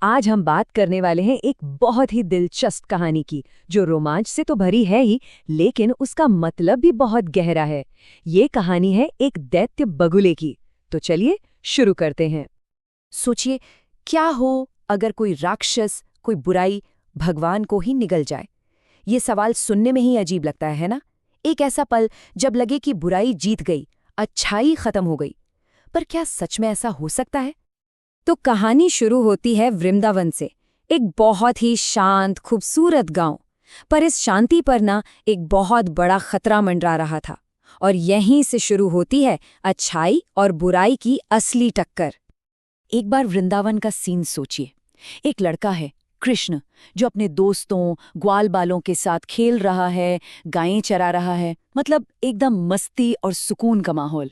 आज हम बात करने वाले हैं एक बहुत ही दिलचस्प कहानी की, जो रोमांच से तो भरी है ही, लेकिन उसका मतलब भी बहुत गहरा है। ये कहानी है एक दैत्य बगुले की। तो चलिए शुरू करते हैं। सोचिए, क्या हो अगर कोई राक्षस, कोई बुराई भगवान को ही निगल जाए। ये सवाल सुनने में ही अजीब लगता है ना? एक ऐसा पल जब लगे कि बुराई जीत गई, अच्छाई खत्म हो गई। पर क्या सच में ऐसा हो सकता है? तो कहानी शुरू होती है वृंदावन से, एक बहुत ही शांत खूबसूरत गांव। पर इस शांति पर ना एक बहुत बड़ा खतरा मंडरा रहा था, और यहीं से शुरू होती है अच्छाई और बुराई की असली टक्कर। एक बार वृंदावन का सीन सोचिए। एक लड़का है, कृष्ण, जो अपने दोस्तों ग्वाल बालों के साथ खेल रहा है, गायें चरा रहा है, मतलब एकदम मस्ती और सुकून का माहौल।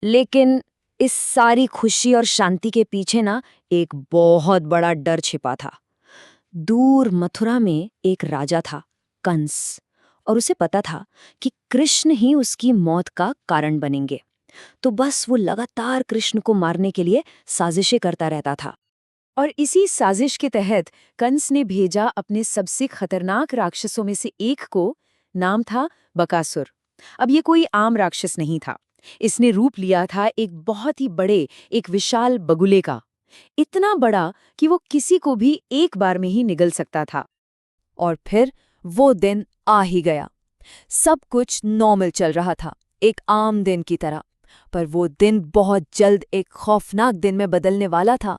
लेकिन इस सारी खुशी और शांति के पीछे ना एक बहुत बड़ा डर छिपा था। दूर मथुरा में एक राजा था, कंस, और उसे पता था कि कृष्ण ही उसकी मौत का कारण बनेंगे। तो बस वो लगातार कृष्ण को मारने के लिए साजिशें करता रहता था। और इसी साजिश के तहत कंस ने भेजा अपने सबसे खतरनाक राक्षसों में से एक को। नाम था बकासुर। अब ये कोई आम राक्षस नहीं था। इसने रूप लिया था एक बहुत ही बड़े, एक विशाल बगुले का। इतना बड़ा कि वो किसी को भी एक बार में ही निगल सकता था। और फिर वो दिन आ ही गया। सब कुछ नॉर्मल चल रहा था, एक आम दिन की तरह। पर वो दिन बहुत जल्द एक खौफनाक दिन में बदलने वाला था।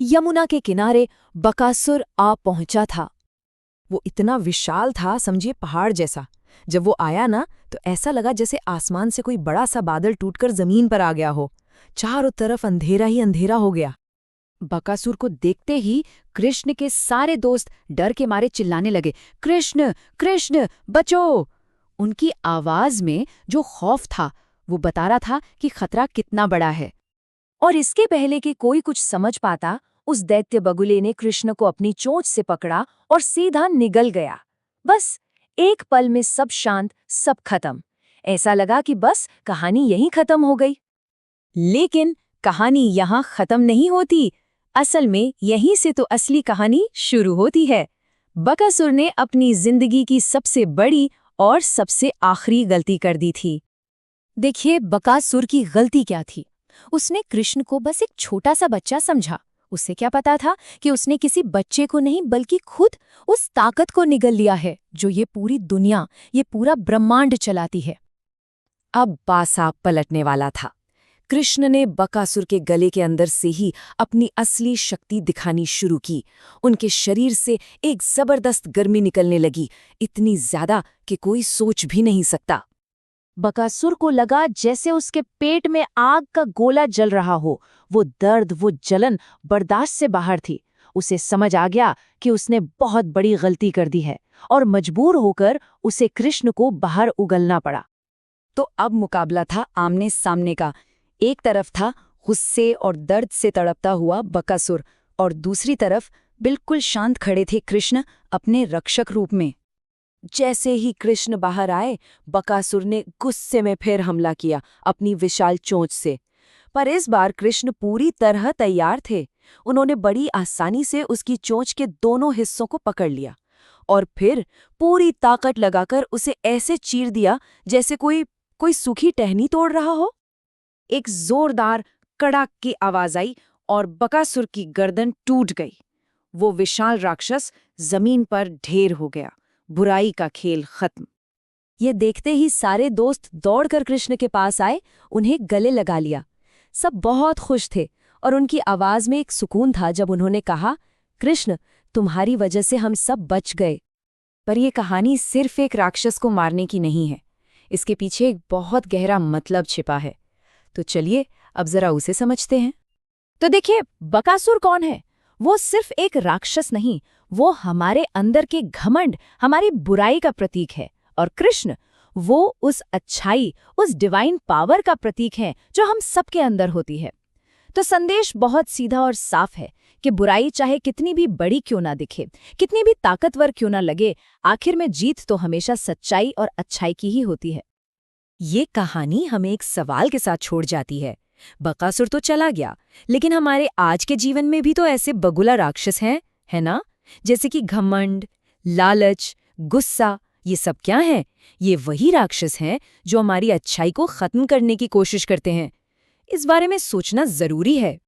यमुना के किनारे बकासुर आ पहुंचा था। वो इतना विशाल था, समझिए पहाड़ जैसा। जब वो आया ना, तो ऐसा लगा जैसे आसमान से कोई बड़ा सा बादल टूटकर जमीन पर आ गया हो। चारों तरफ अंधेरा ही अंधेरा हो गया। बकासुर को देखते ही कृष्ण के सारे दोस्त डर के मारे चिल्लाने लगे, कृष्ण कृष्ण बचो। उनकी आवाज में जो खौफ था वो बता रहा था कि खतरा कितना बड़ा है। और इसके पहले कि कोई कुछ समझ पाता, उस दैत्य बगुले ने कृष्ण को अपनी चोंच से पकड़ा और सीधा निगल गया। बस एक पल में सब शांत, सब खत्म। ऐसा लगा कि बस कहानी यहीं खत्म हो गई। लेकिन कहानी यहाँ खत्म नहीं होती। असल में यहीं से तो असली कहानी शुरू होती है। बकासुर ने अपनी जिंदगी की सबसे बड़ी और सबसे आखिरी गलती कर दी थी। देखिए, बकासुर की गलती क्या थी? उसने कृष्ण को बस एक छोटा सा बच्चा समझा। उसे क्या पता था कि उसने किसी बच्चे को नहीं, बल्कि खुद उस ताकत को निगल लिया है जो ये पूरी दुनिया, ये पूरा ब्रह्मांड चलाती है। अब पासा पलटने वाला था। कृष्ण ने बकासुर के गले के अंदर से ही अपनी असली शक्ति दिखानी शुरू की। उनके शरीर से एक जबरदस्त गर्मी निकलने लगी, इतनी ज्यादा कि कोई सोच भी नहीं सकता। बकासुर को लगा जैसे उसके पेट में आग का गोला जल रहा हो। वो दर्द, वो जलन बर्दाश्त से बाहर थी। उसे समझ आ गया कि उसने बहुत बड़ी गलती कर दी है, और मजबूर होकर उसे कृष्ण को बाहर उगलना पड़ा। तो अब मुकाबला था आमने सामने का। एक तरफ था गुस्से और दर्द से तड़पता हुआ बकासुर, और दूसरी तरफ बिल्कुल शांत खड़े थे कृष्ण अपने रक्षक रूप में। जैसे ही कृष्ण बाहर आए, बकासुर ने गुस्से में फिर हमला किया अपनी विशाल चोंच से। पर इस बार कृष्ण पूरी तरह तैयार थे। उन्होंने बड़ी आसानी से उसकी चोंच के दोनों हिस्सों को पकड़ लिया, और फिर पूरी ताकत लगाकर उसे ऐसे चीर दिया जैसे कोई सूखी टहनी तोड़ रहा हो। एक जोरदार कड़ाक की आवाज आई और बकासुर की गर्दन टूट गई। वो विशाल राक्षस जमीन पर ढेर हो गया। बुराई का खेल खत्म। ये देखते ही सारे दोस्त दौड़कर कृष्ण के पास आए, उन्हें गले लगा लिया। सब बहुत खुश थे, और उनकी आवाज में एक सुकून था जब उन्होंने कहा, कृष्ण, तुम्हारी वजह से हम सब बच गए। पर यह कहानी सिर्फ एक राक्षस को मारने की नहीं है। इसके पीछे एक बहुत गहरा मतलब छिपा है। तो चलिए अब जरा उसे समझते हैं। तो देखिए, बकासुर कौन है? वो सिर्फ एक राक्षस नहीं, वो हमारे अंदर के घमंड, हमारी बुराई का प्रतीक है। और कृष्ण, वो उस अच्छाई, उस डिवाइन पावर का प्रतीक है जो हम सबके अंदर होती है। तो संदेश बहुत सीधा और साफ है कि बुराई चाहे कितनी भी बड़ी क्यों ना दिखे, कितनी भी ताकतवर क्यों ना लगे, आखिर में जीत तो हमेशा सच्चाई और अच्छाई की ही होती है। ये कहानी हमें एक सवाल के साथ छोड़ जाती है बकासुर तो चला गया, लेकिन हमारे आज के जीवन में भी तो ऐसे बगुला राक्षस हैं, है ना? जैसे कि घमंड, लालच, गुस्सा, ये सब क्या है? ये वही राक्षस हैं जो हमारी अच्छाई को खत्म करने की कोशिश करते हैं। इस बारे में सोचना जरूरी है।